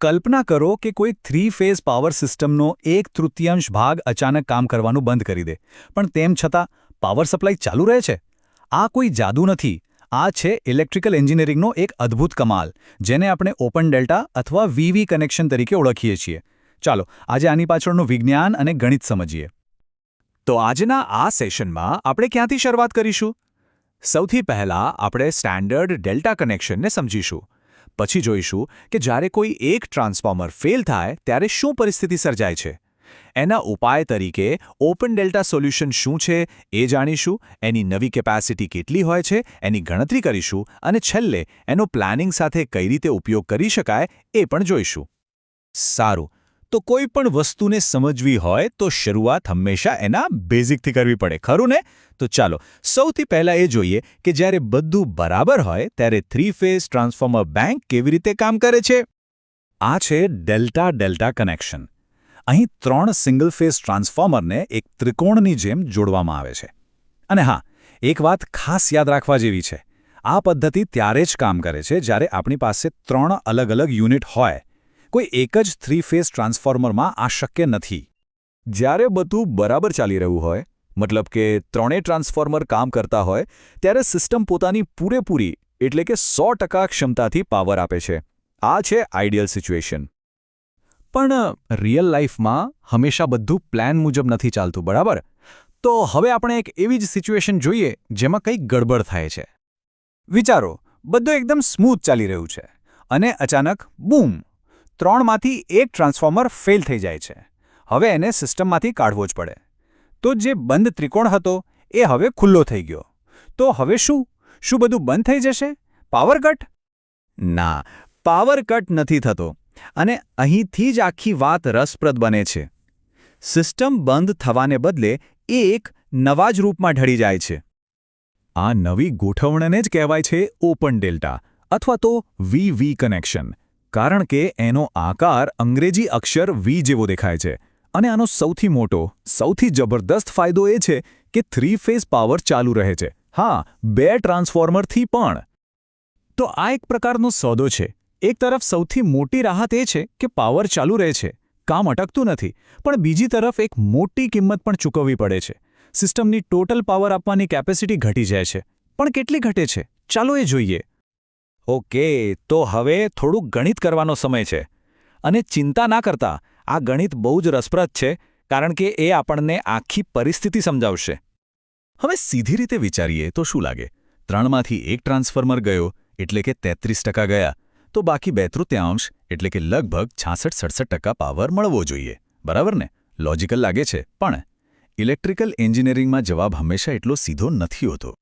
કલ્પના કરો કે કોઈ 3 ફેઝ પાવર સિસ્ટમનો 1/3 ભાગ અચાનક કામ કરવાનું બંધ કરી દે, પણ તેમ છતાં પાવર સપ્લાય ચાલુ રહે છે. આ કોઈ જાદુ નથી. આ છે ઇલેક્ટ્રિકલ એન્જિનિયરિંગનો એક અદ્ભુત કમાલ, જેને આપણે ઓપન ડેલ્ટા અથવા વીવી કનેક્શન તરીકે ઓળખીએ છીએ. ચાલો આજે આની પાછળનું વિજ્ઞાન અને ગણિત સમજીએ. તો આજના આ સેશનમાં આપણે ક્યાંથી શરૂઆત કરીશું? સૌથી પહેલાં આપણે સ્ટેન્ડર્ડ ડેલ્ટા કનેક્શનને સમજીશું. પછી જોઈશું કે જ્યારે કોઈ એક ટ્રાન્સફોર્મર ફેલ થાય ત્યારે શું પરિસ્થિતિ સર્જાય છે. એના ઉપાય તરીકે ઓપન ડેલ્ટા સોલ્યુશન શું છે એ જાણીશું, એની નવી કેપેસિટી કેટલી હોય છે એની ગણતરી કરીશું, અને છેલ્લે એનો પ્લાનિંગ સાથે કઈ રીતે ઉપયોગ કરી શકાય એ પણ જોઈશું. સારું, તો કોઈ પણ વસ્તુને સમજવી હોય તો શરૂઆત હંમેશા એના બેઝિકથી કરવી પડે, ખરું ને? તો ચાલો સૌથી પહેલાં એ જોઈએ કે જ્યારે બધું બરાબર હોય ત્યારે 3 ફેઝ ટ્રાન્સફોર્મર બેંક કેવી રીતે કામ કરે છે. આ છે ડેલ્ટા કનેક્શન. અહીં 3 સિંગલ ફેઝ ટ્રાન્સફોર્મરને એક ત્રિકોણની જેમ જોડવામાં આવે છે. અને હા, એક વાત ખાસ યાદ રાખવા જેવી છે. આ પદ્ધતિ ત્યારે જ કામ કરે છે જ્યારે આપણી પાસે 3 અલગ અલગ યુનિટ હોય. કોઈ એક જ 3 ફેઝ ટ્રાન્સફોર્મરમાં આ શક્ય નથી. જ્યારે બધું બરાબર ચાલી રહ્યું હોય, મતલબ કે ત્રણેય ટ્રાન્સફોર્મર કામ કરતા હોય, ત્યારે સિસ્ટમ પોતાની પૂરેપૂરી એટલે કે 100% ક્ષમતાથી પાવર આપે છે. આ છે આઈડિયલ સિચ્યુએશન. પણ રિયલ લાઈફમાં હંમેશા બધું પ્લાન મુજબ નથી ચાલતું, બરાબર? તો હવે આપણે એક એવી જ સિચ્યુએશન જોઈએ જેમાં કંઈક ગડબડ થાય છે. વિચારો, બધું એકદમ સ્મૂથ ચાલી રહ્યું છે અને અચાનક બૂમ, 3માંથી એક ટ્રાન્સફોર્મર ફેલ થઈ જાય છે. હવે એને સિસ્ટમમાંથી કાઢવો જ પડે. તો જે બંધ ત્રિકોણ હતો એ હવે ખુલ્લો થઈ ગયો. તો હવે શું બધું બંધ થઈ જશે? Power cut? ના, પાવર કટ નથી થતો. અને અહીંથી જ આખી વાત રસપ્રદ બને છે. સિસ્ટમ બંધ થવાને બદલે એ એક નવા જ રૂપમાં ઢળી જાય છે. આ નવી ગોઠવણને જ કહેવાય છે ઓપન ડેલ્ટા અથવા તો વીવી કનેક્શન. કારણ કે એનો આકાર અંગ્રેજી અક્ષર વી જેવો દેખાય છે. અને આનો સૌથી મોટો, સૌથી જબરદસ્ત ફાયદો એ છે કે 3 ફેઝ પાવર ચાલુ રહે છે. હા, 2 ટ્રાન્સફોર્મરથી પણ. તો આ એક પ્રકારનો સોદો છે. એક તરફ સૌથી મોટી રાહત એ છે કે પાવર ચાલુ રહે છે, કામ અટકતું નથી, પણ બીજી તરફ એક મોટી કિંમત પણ ચૂકવવી પડે છે. સિસ્ટમની ટોટલ પાવર આપવાની કેપેસિટી ઘટી જાય છે. પણ કેટલી ઘટે છે? ચાલો એ જોઈએ. ઓકે, તો હવે થોડુંક ગણિત કરવાનો સમય છે. અને ચિંતા ના કરતા, આ ગણિત બહુ જ રસપ્રદ છે, કારણ કે એ આપણને આખી પરિસ્થિતિ સમજાવશે. હવે સીધી રીતે વિચારીએ તો શું લાગે? 3માંથી એક ટ્રાન્સફોર્મર ગયો એટલે કે 33% ગયા, તો બાકી 2/3 એટલે કે લગભગ 66-67% પાવર મળવો જોઈએ, બરાબર ને? લોજિકલ લાગે છે, પણ ઇલેક્ટ્રિકલ એન્જિનિયરિંગમાં જવાબ હંમેશા એટલો સીધો નથી હોતો.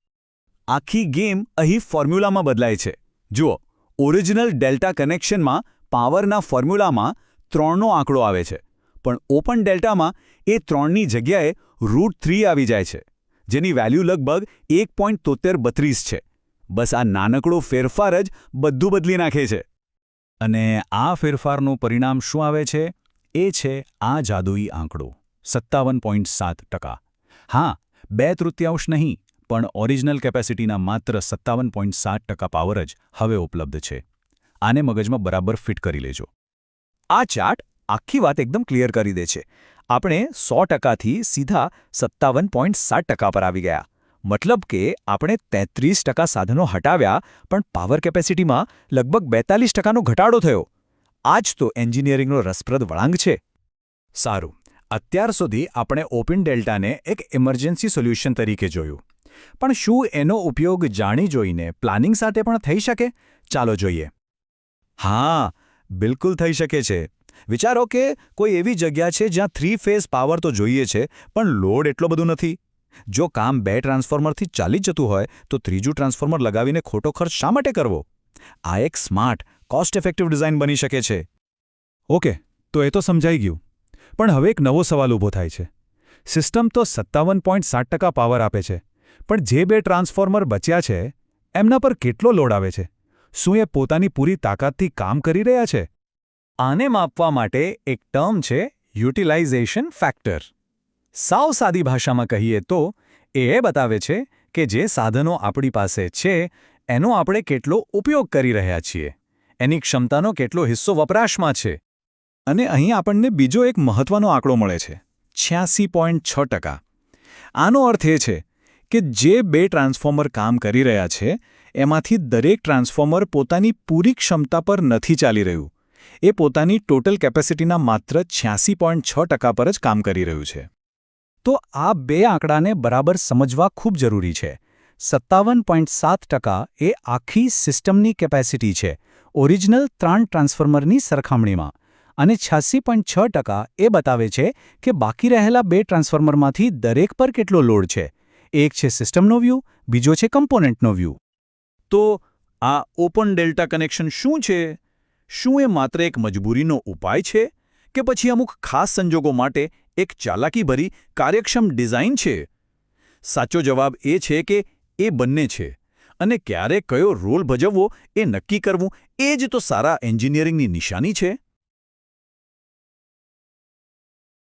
આખી ગેમ અહીં ફોર્મ્યુલામાં બદલાય છે. જુઓ, ઓરિજિનલ ડેલ્ટા કનેક્શનમાં પાવરના ફોર્મ્યુલામાં 3નો આંકડો આવે છે, પણ ઓપન ડેલ્ટામાં એ 3ની જગ્યાએ √3 આવી જાય છે, જેની વેલ્યુ લગભગ 1.7332 છે. બસ આ નાનકડો ફેરફાર જ બધું બદલી નાખે છે. અને આ ફેરફારનું પરિણામ શું આવે છે? એ છે આ જાદુઈ આંકડો 57.7%. હા, 2/3 નહીં, પણ ઓરિજિનલ કેપેસિટીના માત્ર 57.7% પાવર જ હવે ઉપલબ્ધ છે. આને મગજમાં બરાબર ફિટ કરી લેજો. આ ચાર્ટ આખી વાત એકદમ ક્લિયર કરી દે છે. આપણે 100%થી સીધા 57.7% પર આવી ગયા. મતલબ કે આપણે 33% સાધનો હટાવ્યા, પણ પાવર કેપેસિટીમાં લગભગ 42%નો ઘટાડો થયો. આ જ તો એન્જિનિયરિંગનો રસપ્રદ વળાંક છે. સારું, અત્યાર સુધી આપણે ઓપન ડેલ્ટાને એક ઇમરજન્સી સોલ્યુશન તરીકે જોયું. પણ શું એનો ઉપયોગ જાણી જોઈને પ્લાનિંગ સાથે પણ થઈ શકે? ચાલો જોઈએ. હા, બિલકુલ થઈ શકે છે. વિચારો કે કોઈ એવી જગ્યા છે જ્યાં 3 ફેઝ પાવર તો જોઈએ છે, પણ લોડ એટલો બધો નથી. જો કામ 2 ટ્રાન્સફોર્મરથી ચાલી જતું હોય, તો ત્રીજું ટ્રાન્સફોર્મર લગાવીને ખોટો ખર્ચ શા માટે કરવો? આ એક સ્માર્ટ, કોસ્ટ ઇફેક્ટિવ ડિઝાઇન બની શકે છે. ઓકે, તો એ તો સમજાઈ ગયું. પણ હવે એક નવો સવાલ ઊભો થાય છે. સિસ્ટમ તો 57.7% પાવર આપે છે, પણ જે 2 ટ્રાન્સફોર્મર બચ્યા છે, એમના પર કેટલો લોડ આવે છે? શું એ પોતાની પૂરી તાકાતથી કામ કરી રહ્યા છે? આને માપવા માટે એક ટર્મ છે યુટિલાઇઝેશન ફેક્ટર. સાવ સાદી ભાષામાં કહીએ તો એ બતાવે છે કે જે સાધનો આપણી પાસે છે એનો આપણે કેટલો ઉપયોગ કરી રહ્યા છીએ, એની ક્ષમતાનો કેટલો હિસ્સો વપરાશમાં છે. અને અહીં આપણને બીજો એક મહત્વનો આંકડો મળે છે 86.6%. આનો અર્થ એ છે કે જે 2 ટ્રાન્સફોર્મર કામ કરી રહ્યા છે એમાંથી દરેક ટ્રાન્સફોર્મર પોતાની પૂરી ક્ષમતા પર નથી ચાલી રહ્યું. એ પોતાની ટોટલ કેપેસિટીના માત્ર 86.6% પર જ કામ કરી રહ્યું છે. તો આ 2 આંકડાને બરાબર સમજવા ખૂબ જરૂરી છે. 57.7% એ આખી સિસ્ટમની કેપેસિટી છે, ઓરિજિનલ 3 ટ્રાન્સફોર્મરની સરખામણીમાં. અને 86.6% એ બતાવે છે કે બાકી રહેલા 2 ટ્રાન્સફોર્મરમાંથી દરેક પર કેટલો લોડ છે. એક છે સિસ્ટમનો વ્યૂ, બીજો છે કમ્પોનન્ટનો વ્યૂ. તો આ ઓપન ડેલ્ટા કનેક્શન શું છે? શું એ માત્ર એક મજબૂરીનો ઉપાય છે કે પછી અમુક ખાસ સંજોગો માટે એક ચાલાકીભરી કાર્યક્ષમ ડિઝાઇન છે? સાચો જવાબ એ છે કે એ બંને છે. અને ક્યારે કયો રોલ ભજવવો એ નક્કી કરવું એ જ તો સારા એન્જિનિયરિંગની નિશાની છે.